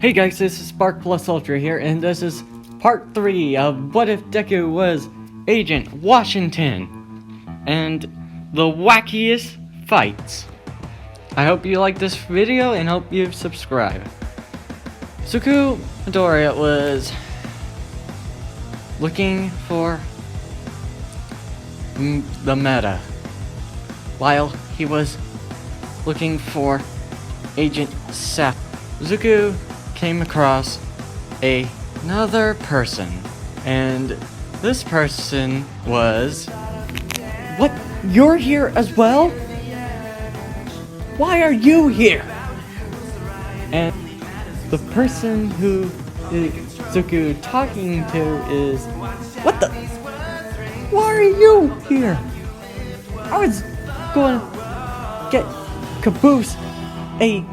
Hey guys, this is Spark Plus Ultra here, and this is part 3 of What If Deku Was Agent Washington and the wackiest fights. I hope you like this video and hope you subscribe. Suku Midoriya was looking for the meta while he was looking for Agent Seth. Zuko came across another person, and this person was... What? You're here as well? Why are you here? And the person who Zuko talking to is... What the... Why are you here? I was going to get Caboose a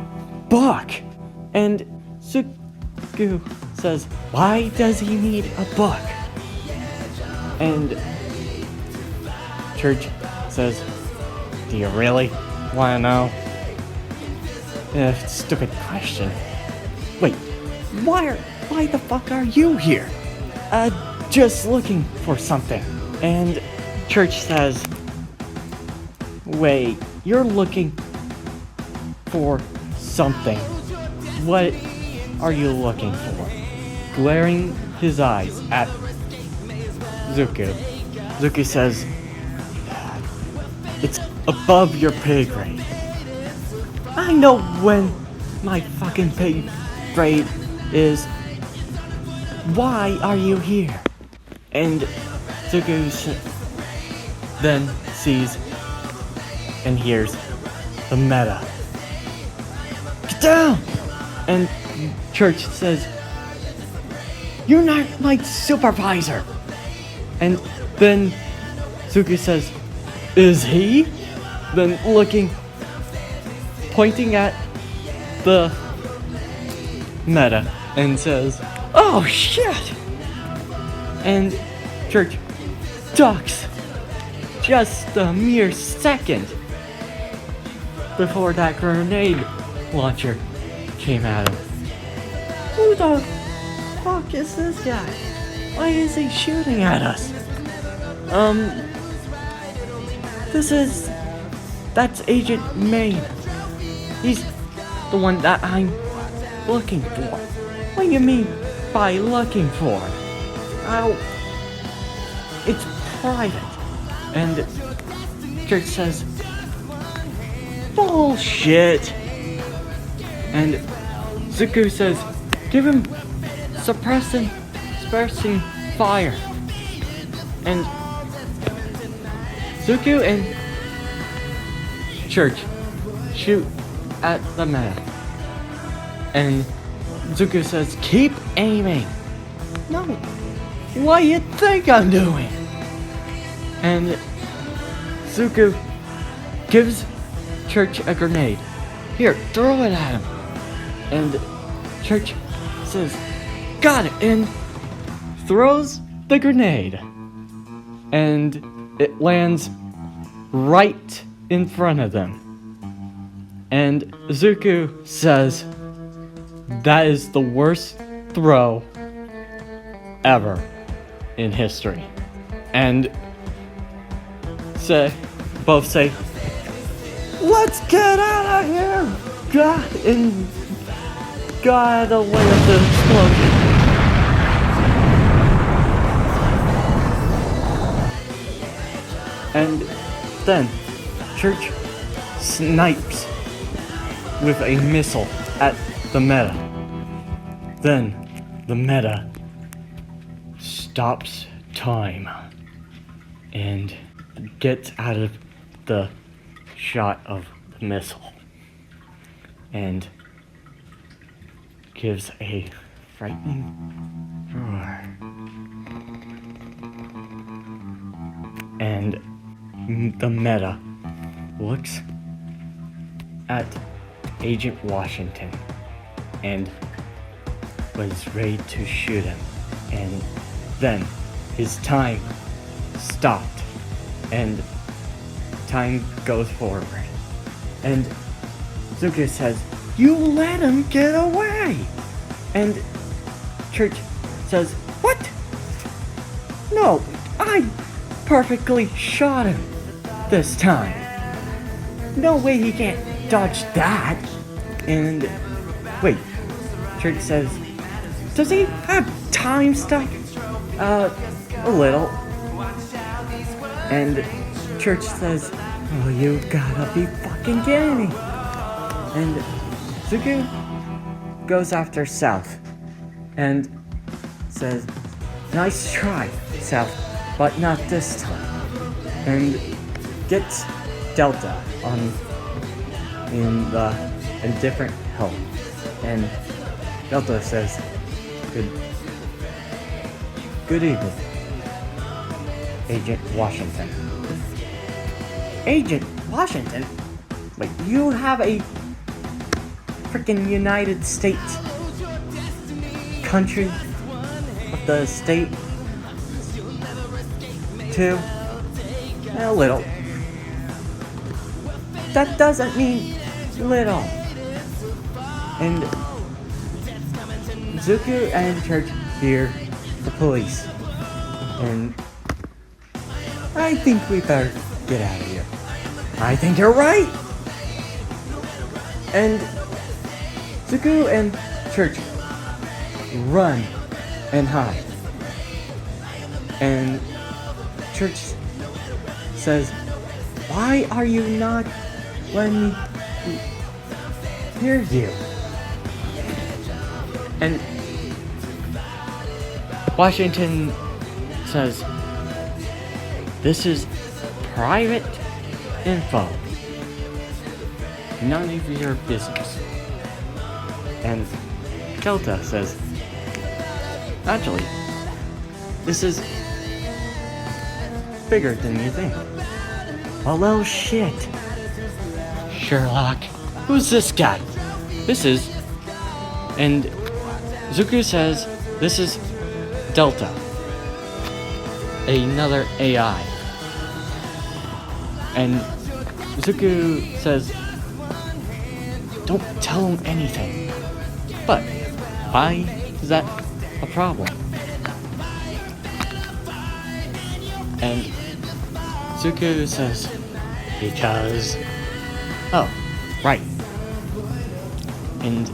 book. And Zuko says, why does he need a book? And Church says, do you really want to know? Stupid question. Wait, why the fuck are you here? Just looking for something. And Church says, wait, you're looking for something. What are you looking for? Glaring his eyes at Zuko. Zuko says, it's above your pay grade. I know when my fucking pay grade is. Why are you here? And Zuko then sees and hears the meta. Get down! And Church says, you're not my supervisor. And then Zuko says, is he? Then pointing at the meta and says, oh shit! And Church ducks just a mere second before that grenade launcher came at him. Who the fuck is this guy? Why is he shooting at us? That's Agent Main. He's the one that I'm looking for. What do you mean by looking for? It's private. And Church says, bullshit. And Zuko says, give him suppressing fire. And Zuko and Church shoot at the meta. And Zuko says, keep aiming. No, what do you think I'm doing? And Zuko gives Church a grenade. Here, throw it at him. And Church says, got it, and throws the grenade. And it lands right in front of them. And Zuko says, that is the worst throw ever in history. And both say, let's get out of here! God, and got out of the way of the explosion. And then Church snipes with a missile at the meta. Then the meta stops time and gets out of the shot of the missile and gives a frightening roar. And the meta looks at Agent Washington and was ready to shoot him. And then his time stopped and time goes forward. And Zuko says, you let him get away! And Church says, "What? No, I perfectly shot him this time. No way he can't dodge that." And wait, Church says, "Does he have time stuff?" A little. And Church says, "Oh, you gotta be fucking kidding me." And Zuko goes after South and says, "Nice try, South, but not this time." And gets Delta in a different help. And Delta says, Good evening, Agent Washington." Agent Washington? Wait, you have a freaking United States country of the state too? A little. That doesn't mean little. And Zuko and Church hear the police. And I think we better get out of here. I think you're right. And Zuko and Church run and hide. And Church says, "Why are you not letting me hear you?" And Washington says, "This is private info. None of your business." And Delta says, "Actually, this is bigger than you think." "Hello, shit. Sherlock, who's this guy?" "This is..." And Zuko says, "This is Delta, another AI." And Zuko says, "Don't tell him anything." But why is that a problem? And Zuko says, "Because..." Oh, right. And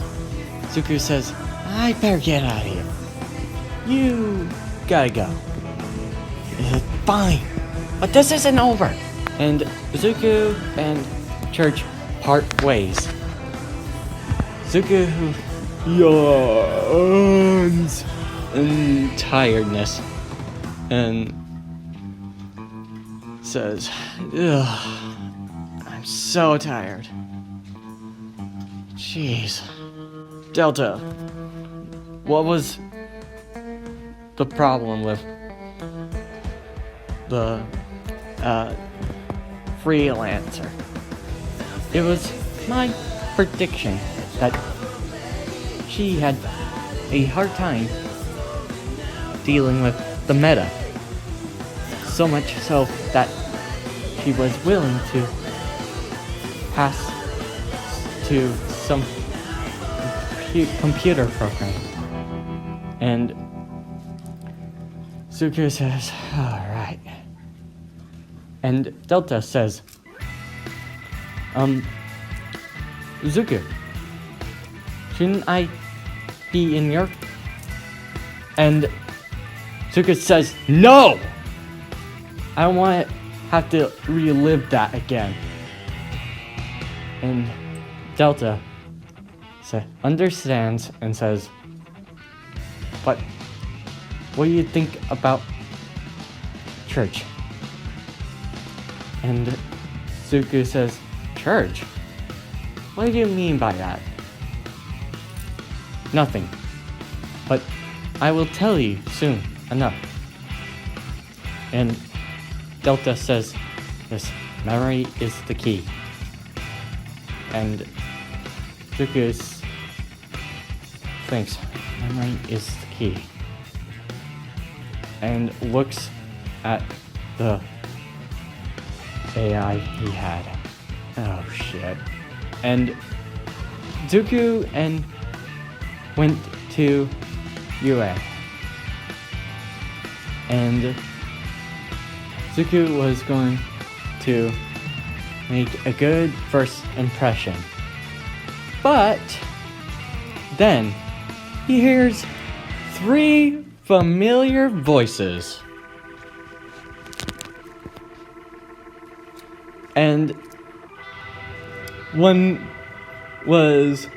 Zuko says, "I better get out of here. You gotta go." "Fine, but this isn't over." And Zuko and Church part ways. Zuko yawns in tiredness and says, "Ugh, I'm so tired." Jeez. Delta, what was the problem with the freelancer? It was my prediction that she had a hard time dealing with the meta. So much so that she was willing to pass to some computer program. And Zuko says, "Alright." And Delta says, "Zuko, shouldn't I be in your..." And Zuko says, "No! I don't want to have to relive that again." And Delta understands and says, "But what do you think about church?" And Zuko says, "Church? What do you mean by that?" "Nothing. But I will tell you soon enough." And Delta says, "Yes, memory is the key." And Zuko thinks memory is the key. And looks at the AI he had. Oh shit. And Deku and went to UA. And Zuko was going to make a good first impression. But then he hears 3 familiar voices. And one was,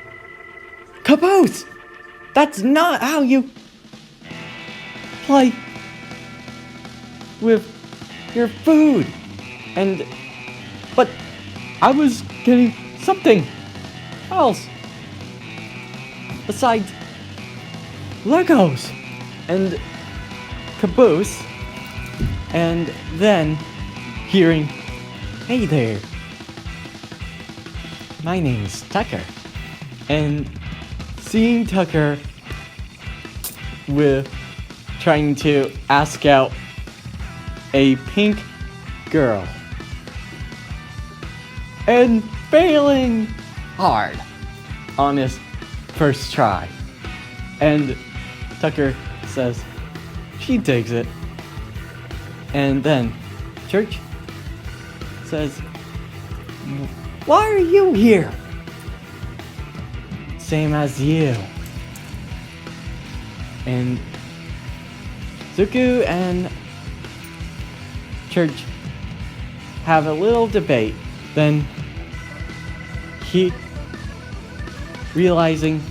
Caboose! That's not how you play with your food. But I was getting something else besides Legos. And Caboose, and then hearing, hey there, my name's Tucker. And seeing Tucker with trying to ask out a pink girl and failing hard on his first try. And Tucker says she takes it. And then Church says, why are you here? Same as you. And Zuko and Church have a little debate. Then he, realizing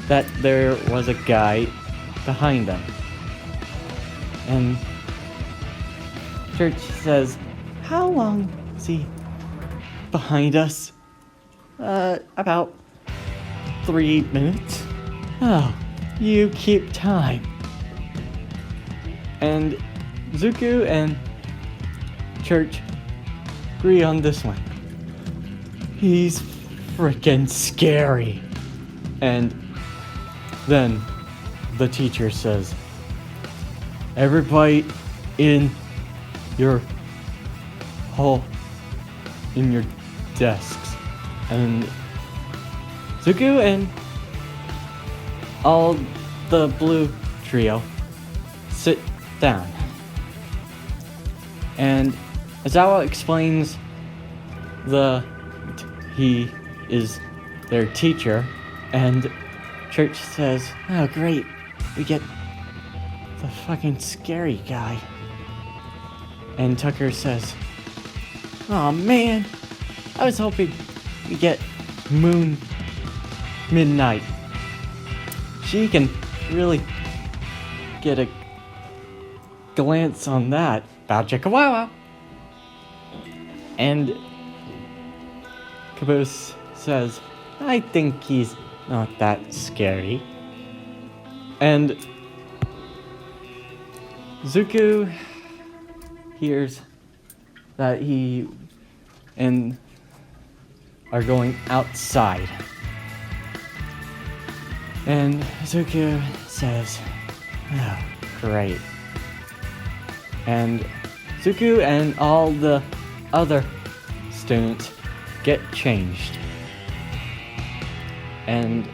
that there was a guy behind them, and Church says, how long is he behind us? About 3 minutes. Oh, you keep time. And Zuko and Church agree on this one. He's freaking scary. And then the teacher says, everybody in your hall, in your desks. And Zuko and all the blue trio sit down. And Aizawa explains he is their teacher, and Church says, oh great, we get the fucking scary guy. And Tucker says, oh man, I was hoping we get Moon Midnight. She can really get a glance on that. Bow chicka wow wow. And Caboose says, I think he's not that scary. And Zuko hears that he and are going outside. And Zuko says, oh, great. And Zuko and all the other students get changed. And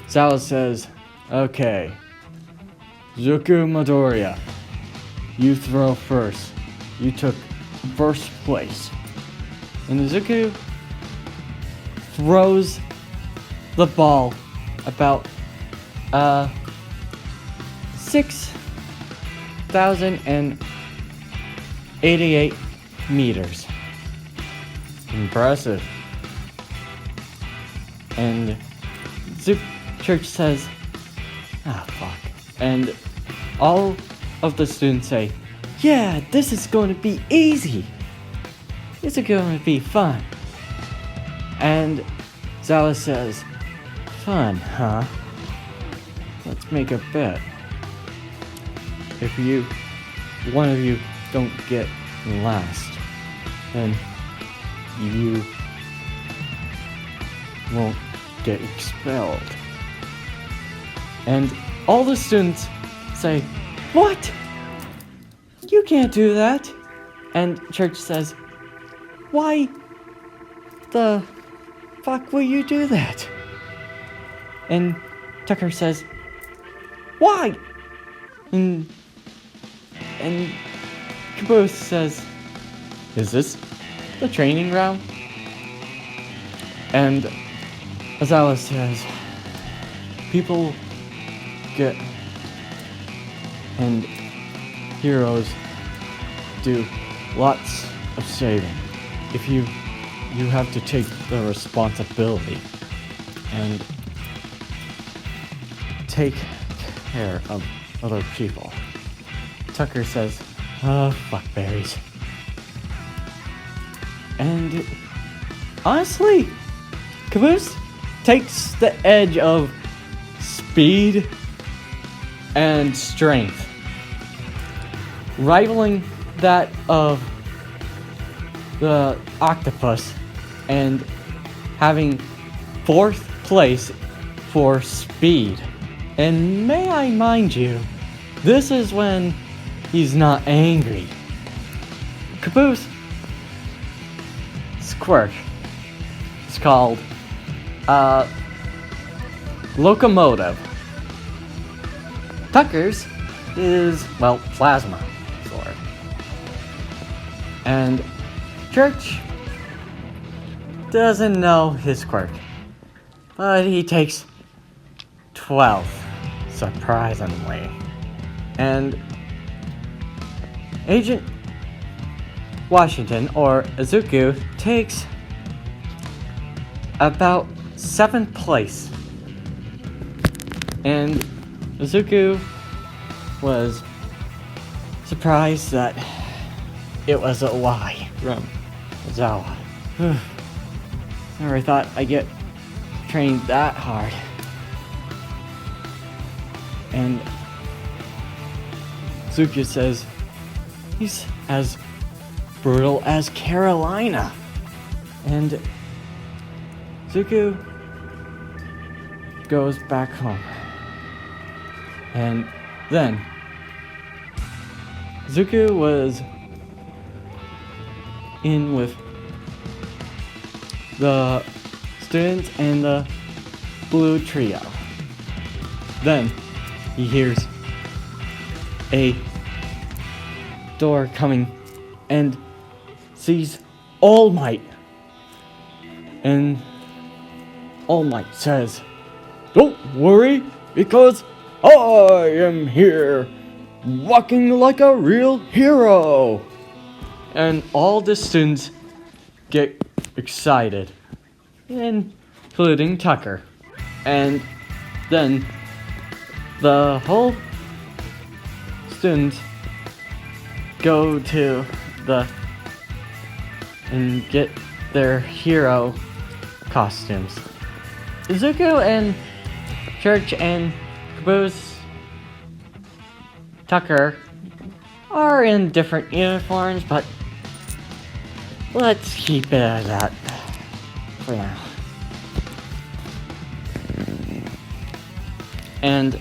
Zawa says, okay, Zuko Midoriya, you throw first. You took first place. And Zuko throws the ball about 6,088 meters. Impressive. And Church says, ah, fuck. And all of the students say, yeah, this is going to be easy. This is going to be fun. And Zawa says, fun, huh? Let's make a bet. If one of you don't get last, then you won't get expelled. And all the students say, what? You can't do that. And Church says, why the fuck will you do that? And Tucker says, Why? And Caboose says, is this the training ground? And Azawa says, people get and heroes do lots of saving. If you have to take the responsibility and take care of other people. Tucker says, fuck berries. And honestly, Caboose takes the edge of speed and strength, rivaling that of the octopus and having 4th place for speed. And may I mind you, this is when he's not angry. Caboose quirk is called locomotive. Tucker's is, well, plasma sword. And Church doesn't know his quirk, but he takes 12th, surprisingly. And Agent Washington, or Izuku, takes about 7th place. And Izuku was surprised that it was a lie from Zawa. Never thought I'd get trained that hard. And Izuku says he's as brutal as Carolina. And Zuko goes back home. And then Zuko was in with the students and the blue trio. Then he hears a door coming and sees All Might. And All Might says, "Don't worry, because I am here, walking like a real hero." And all the students get excited, including Tucker. And then the whole students go to and get their hero costumes. Izuku and Church and Caboose, Tucker are in different uniforms, but let's keep it at that for now. And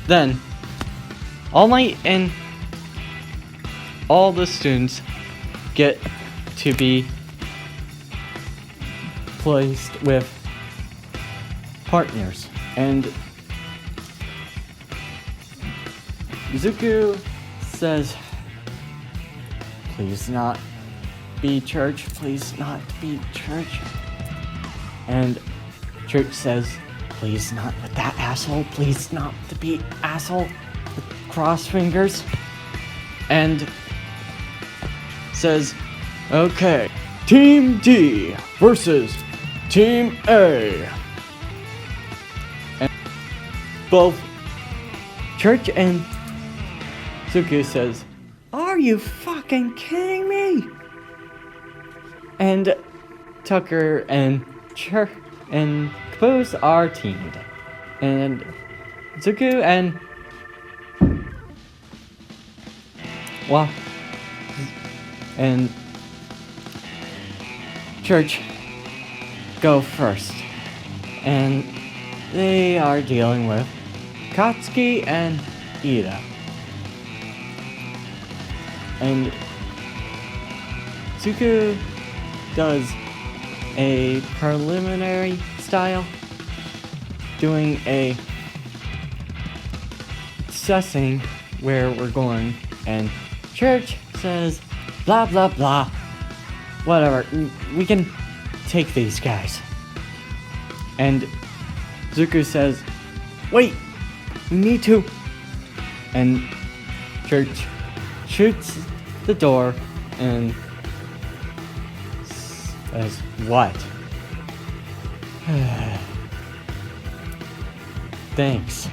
then All Might and all the students get to be placed with partners. And Izuku says, "Please not be Church, please not be Church." And Church says, "Please not with that asshole, please not to be asshole," with cross fingers. And says, "Okay, Team D versus Team A." And both Church and Zuku says, "Are you fucking kidding me?" And Tucker and and Caboose are teamed. And Zuku and and Church go first. And they are dealing with Katsuki and Ida. And Zuku does a preliminary style doing a assessing where we're going, and Church says, blah blah blah, whatever, we can take these guys. And Zuko says, wait, we need to. And Church shoots the door and says, what? Thanks.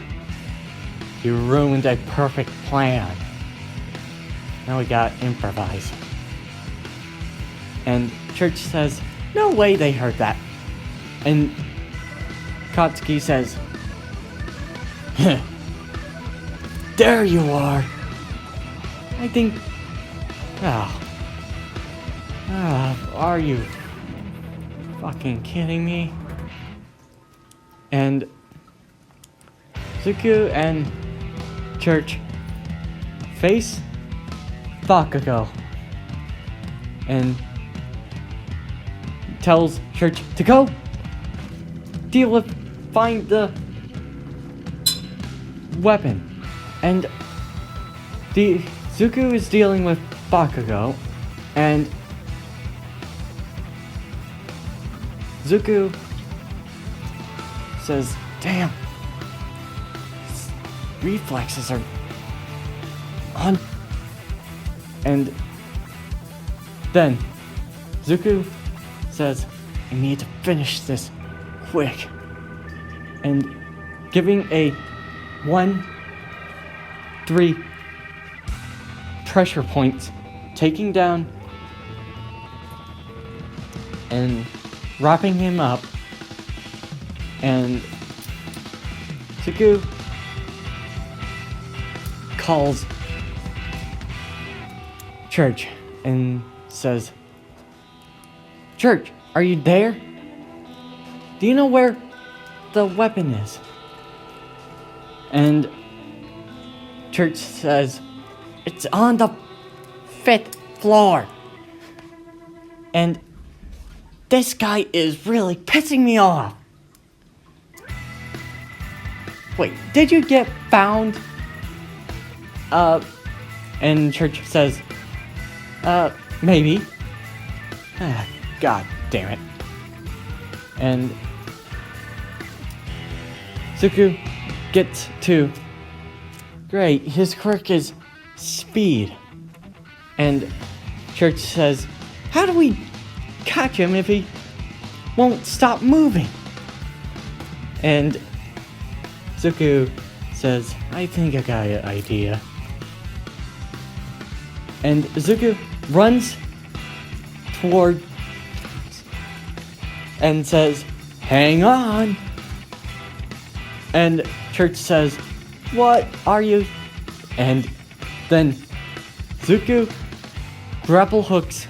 You ruined a perfect plan. Now we gotta improvise. And Church says, no way they heard that. And Katsuki says, there you are. I think... are you fucking kidding me? And Zuko and Church face Bakugo and tells Church to go deal with, find the weapon. And Zuko is dealing with Bakugo, and Zuko says, damn, his reflexes are on. And then Zuko says, I need to finish this quick. And giving a 1-3 pressure points, taking down and wrapping him up. And Zuko calls Church and says, Church, are you there? Do you know where the weapon is? And Church says, it's on the 5th floor. And this guy is really pissing me off. Wait, did you get found? And Church says, maybe. God damn it. And Zuko gets to... Great, his quirk is speed. And Church says, how do we catch him if he won't stop moving? And Zuko says, I think I got an idea. And Zuko runs toward and says, hang on. And Church says, what are you? And then Zuko grapple hooks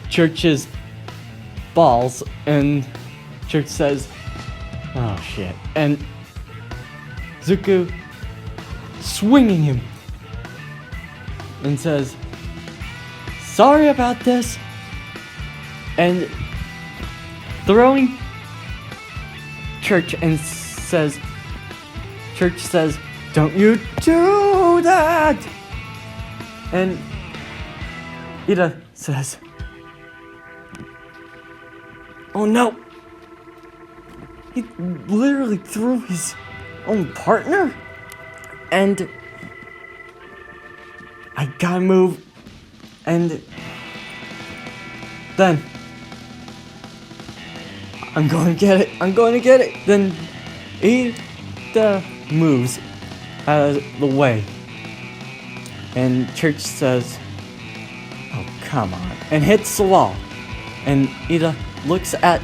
Church's balls, and Church says, oh shit. And Zuko swinging him and says, sorry about this. And throwing Church and says, Church says, don't you do that. And Ida says, oh no, he literally threw his own partner. And I gotta move. And then I'm going to get it. Then Ida moves out of the way. And Church says, oh, come on. And hits the wall. And Ida looks at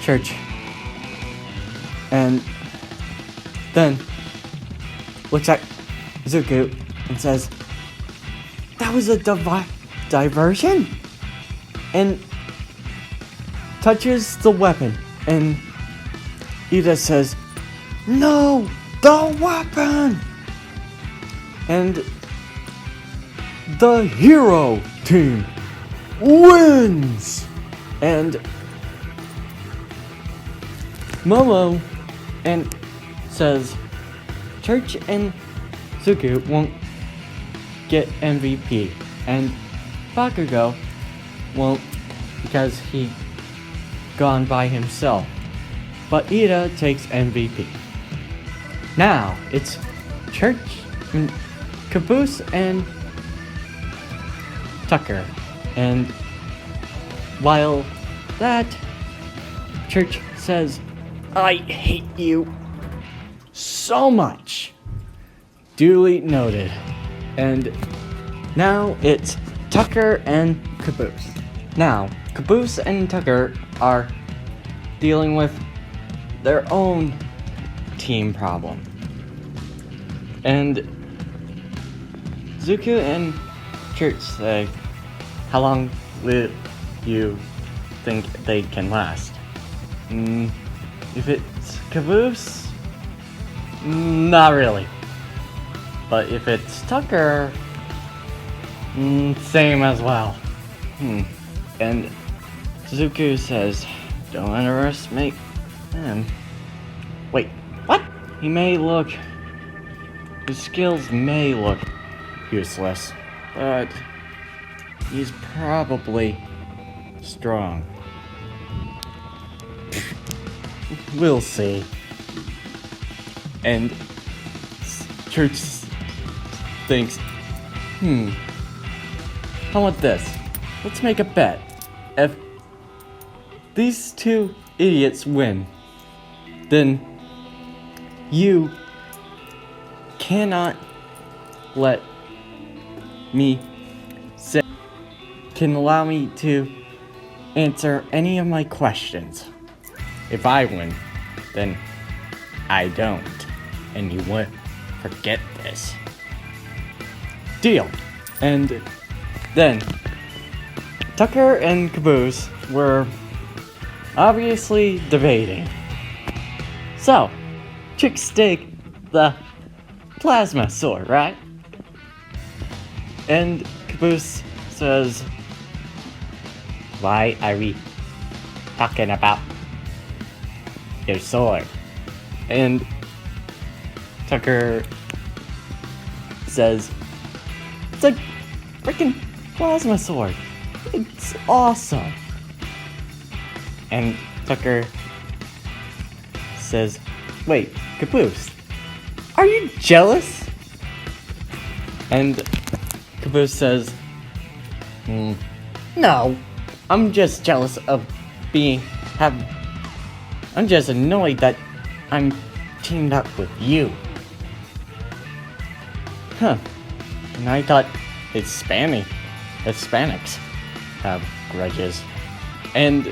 Church. And then looks at Zuko and says, that was a diversion? And touches the weapon. And Ida says, no, the weapon! And the hero team wins! And Momo and says Church and Suku won't get MVP, and Bakugo won't because he gone by himself. But Ida takes MVP. Now it's Church, Caboose, and Tucker. And while that, Church says, I hate you so much. Duly noted. And now it's Tucker and Caboose. Now, Caboose and Tucker are dealing with their own team problem. And Zuko and Church say, how long will you think they can last? If it's Caboose, not really. But if it's Tucker, same as well. And Zuko says, don't underestimate him. Wait, what? His skills may look useless, but he's probably strong. We'll see. And Church thinks, how about this? Let's make a bet. If these two idiots win, then you cannot let me can allow me to answer any of my questions. If I win, then I don't, and you won't forget this. Deal. And then Tucker and Caboose were obviously debating. So, chicks take the plasma sword, right? And Caboose says, why are we talking about your sword? And Tucker says, it's a freaking plasma sword. It's awesome. And Tucker says, wait, Caboose, are you jealous? And Caboose says, no, I'm just jealous of I'm just annoyed that I'm teamed up with you. And I thought Hispanics have grudges. And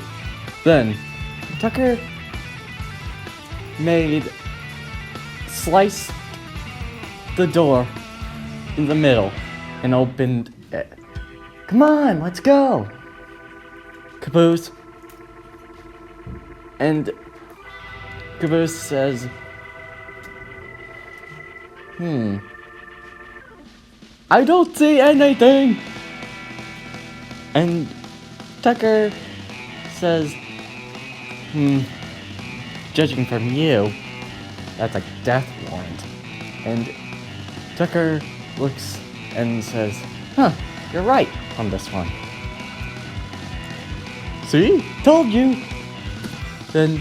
then Tucker sliced the door in the middle and opened it. Come on, let's go! Caboose. And Caboose says, I don't see anything! And Tucker says, judging from you, that's a death warrant. And Tucker looks and says, you're right on this one. See? Told you! Then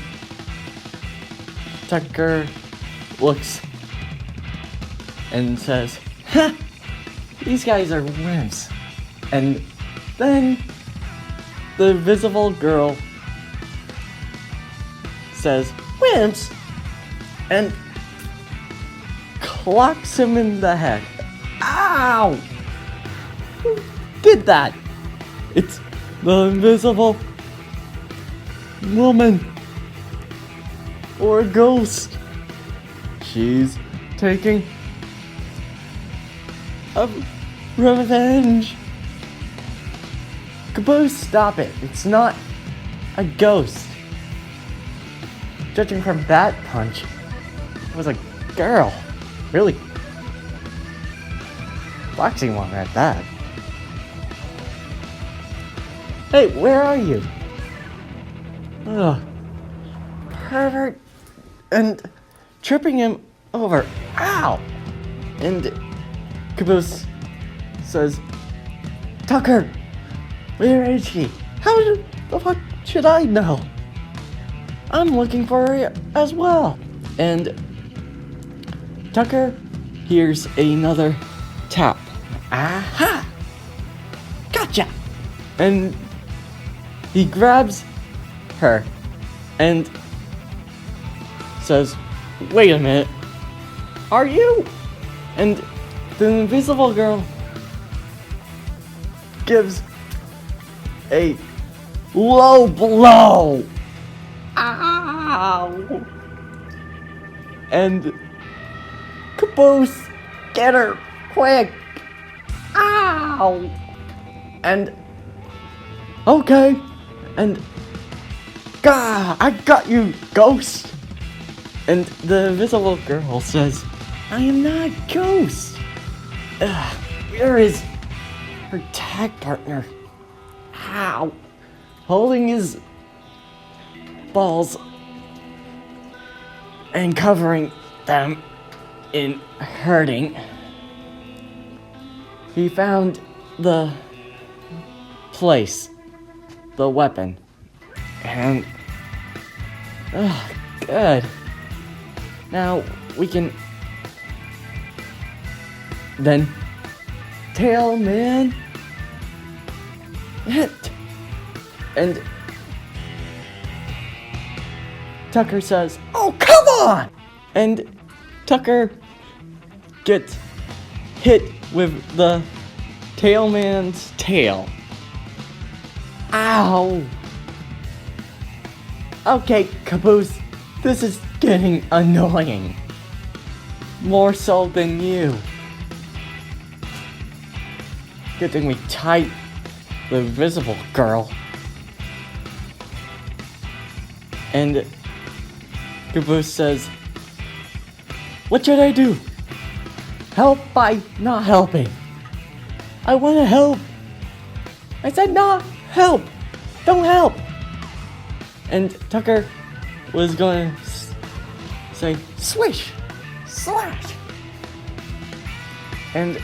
Tucker looks and says, these guys are wimps. And then the invisible girl says, wimps? And clocks him in the head. Ow! Who did that? It's the invisible woman. Or a ghost. She's taking a revenge. Caboose, stop it. It's not a ghost. Judging from that punch, it was a girl. Really boxing one at that. Hey, where are you? Ugh. Pervert. And tripping him over. Ow! And Caboose says, Tucker, where is she? How the fuck should I know? I'm looking for her as well. And Tucker hears another tap. Aha! Gotcha! And he grabs her and says, wait a minute, are you? And the invisible girl gives a low blow. Ow! And Caboose, get her quick! Ow! And okay, and Gah, I got you, ghost! And the invisible girl says, I am not a ghost! Where is her tag partner? Ow! Holding his balls and covering them in hurting. He found the place, the weapon, and good. Now we can then tail man hit. And Tucker says, oh, come on! And Tucker gets hit with the tailman's tail. Ow! Okay, Caboose, this is getting annoying. More so than you. Good thing we tied the invisible girl. And Caboose says, what should I do? Help by not helping. I want to help. I said not help. Don't help. And Tucker was going to say, swish, slash. And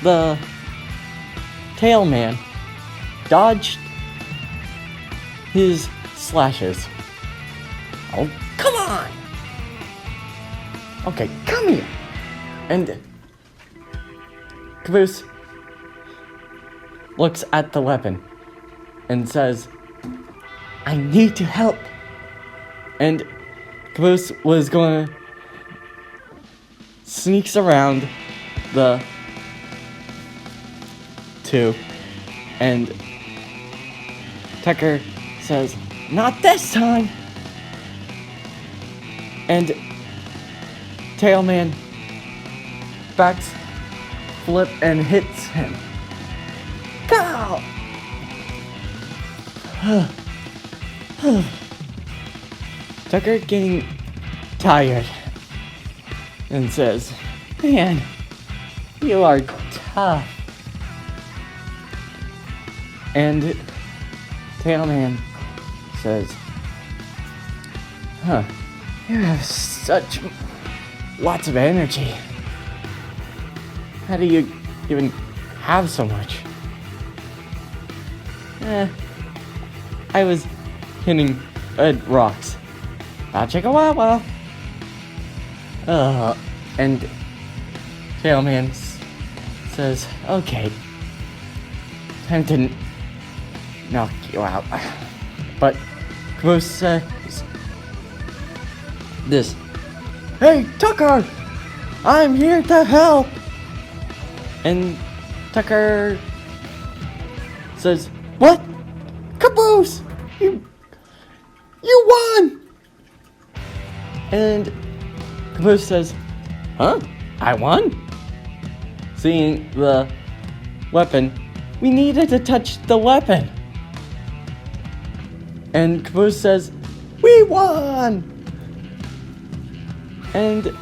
the tailman dodged his slashes. Oh, come on! Okay, come here! And Caboose looks at the weapon and says, I need to help. And Caboose was going to sneaks around the two, and Tucker says, not this time. And Tailman backs flip and hits him. Go! Tucker getting tired and says, man, you are tough. And Tailman says, you have such lots of energy. How do you even have so much? I was hitting red rocks. I'll check a while. And Tailman says, okay, time to knock you out. But Caboose says this, hey, Tucker, I'm here to help. And Tucker says, what? Caboose, you won. And Caboose says, huh? I won? Seeing the weapon, we needed to touch the weapon. And Caboose says, we won! And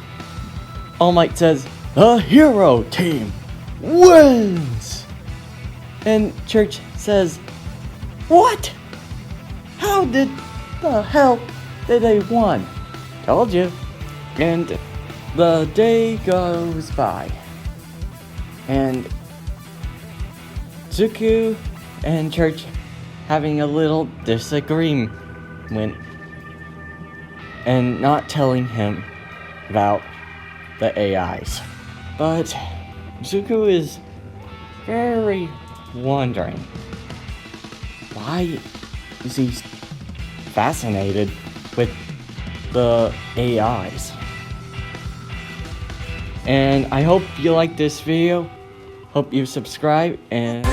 All Might says, the hero team wins! And Church says, what? How did the hell did they won? Told you. And the day goes by. And Deku and Church having a little disagreement and not telling him about the AIs. But Zuko is very wondering, why is he fascinated with the AIs? And I hope you like this video. Hope you subscribe and